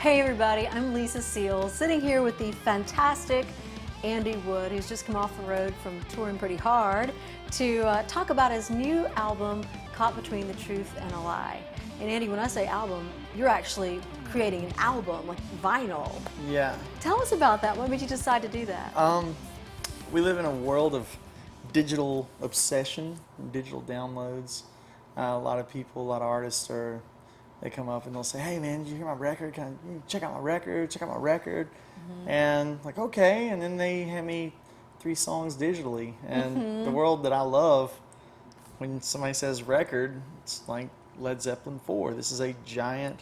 Hey everybody, I'm Lisa Seal, sitting here with the fantastic Andy Wood, who's just come off the road from touring pretty hard to talk about his new album, Caught Between the Truth and a Lie. And Andy, when I say album, you're actually creating an album, like vinyl. Yeah. Tell us about that. What made you decide to do that? We live in a world of digital obsession, digital downloads. A lot of people, a lot of artists they come up and they'll say, "Hey man, did you hear my record? Can you check out my record? Check out my record." Mm-hmm. And like, okay, and then they hand me 3 songs digitally. And the world that I love, when somebody says record, it's like Led Zeppelin 4. This is a giant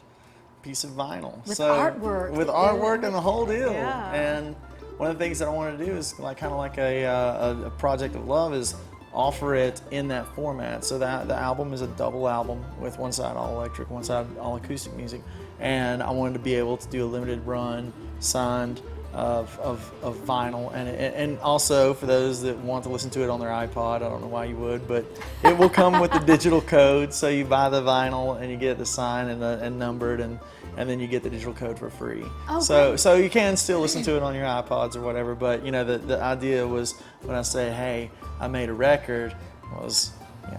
piece of vinyl. With artwork. With artwork and the whole deal. Yeah. And one of the things that I wanted to do is like kind of like a project of love is offer it in that format. So that the album is a double album with one side all electric, one side all acoustic music. And I wanted to be able to do a limited run signed of vinyl, and also for those that want to listen to it on their iPod, I don't know why you would, but it will come with the digital code. So you buy the vinyl and you get the sign and numbered, and then you get the digital code for free. Okay. So you can still listen to it on your iPods or whatever, but you know the idea was when I say, hey, I made a record, was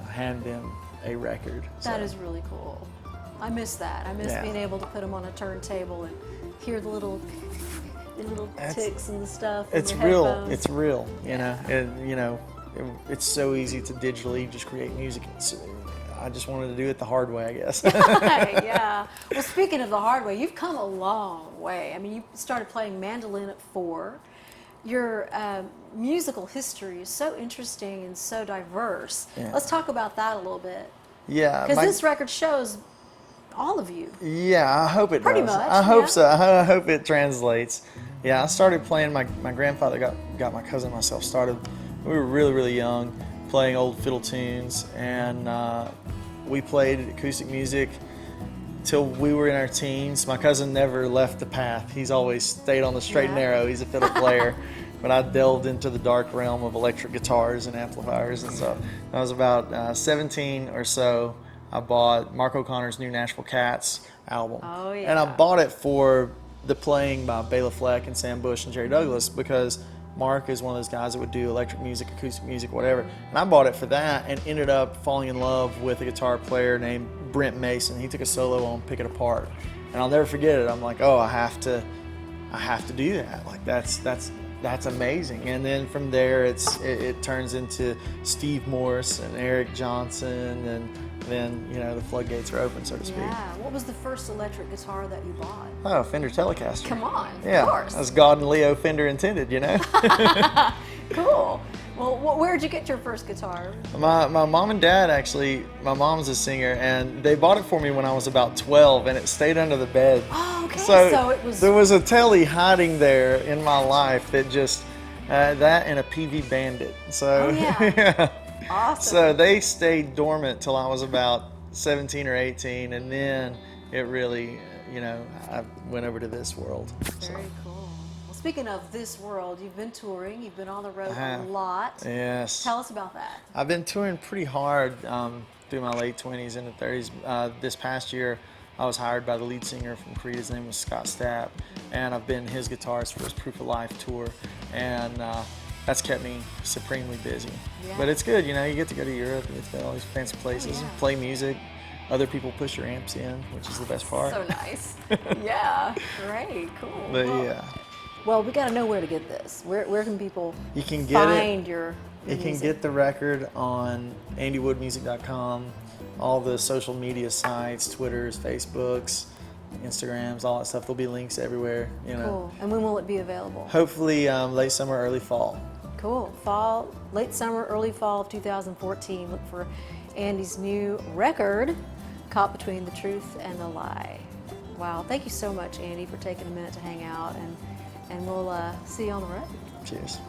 hand them a record. That is really cool. I miss that. I miss being able to put them on a turntable and hear the little ticks and the stuff. It's real. It's real. It's so easy to digitally just create music. I just wanted to do it the hard way, I guess. Yeah. Well, speaking of the hard way, you've come a long way. I mean, you started playing mandolin at 4. Your musical history is so interesting and so diverse. Yeah. Let's talk about that a little bit. Yeah. Because this record shows all of you. Yeah, I hope it Pretty does. much, I hope yeah. so. I hope it translates. Yeah, I started playing. My grandfather got my cousin and myself started. We were really, really young, playing old fiddle tunes, and we played acoustic music till we were in our teens. My cousin never left the path. He's always stayed on the straight and narrow. He's a fiddle player. But I delved into the dark realm of electric guitars and amplifiers and stuff. I was about 17 or so. I bought Mark O'Connor's new Nashville Cats album. Oh, yeah. And I bought it for the playing by Bela Fleck and Sam Bush and Jerry Douglas, because Mark is one of those guys that would do electric music, acoustic music, whatever. And I bought it for that and ended up falling in love with a guitar player named Brent Mason. He took a solo on Pick It Apart. And I'll never forget it. I'm like, oh, I have to do that. Like that's amazing. And then from there it turns into Steve Morse and Eric Johnson, and then the floodgates are open, so to speak. Yeah. What was the first electric guitar that you bought? Oh, Fender Telecaster. Come on. Yeah, Of course. as God and Leo Fender intended, Cool. Well, where'd you get your first guitar? My mom and dad, actually, my mom's a singer, and they bought it for me when I was about 12, and it stayed under the bed. Oh, okay. So it was... there was a telly hiding there in my life that just, that and a PV Bandit. So, Oh, yeah. Awesome. So they stayed dormant till I was about 17 or 18, and then it really, I went over to this world. Very cool. Well, speaking of this world, you've been touring, you've been on the road a lot. Yes. Tell us about that. I've been touring pretty hard through my late 20s into 30s. This past year, I was hired by the lead singer from Creed. His name was Scott Stapp, and I've been his guitarist for his Proof of Life tour, and that's kept me supremely busy. Yeah. But it's good, you get to go to Europe, you get to go to all these fancy places, and play music. Other people push your amps in, which is the best part. So nice. Yeah. Great. Cool. But Well, we got to know where to get this. Where can people you can get find your You can music? get the record on andywoodmusic.com, all the social media sites, Twitters, Facebooks, Instagrams, all that stuff. There'll be links everywhere. Cool. And when will it be available? Hopefully late summer, early fall. Cool. Fall, late summer, early fall of 2014. Look for Andy's new record, Caught Between the Truth and the Lie. Wow. Thank you so much, Andy, for taking a minute to hang out, and we'll see you on the road. Cheers.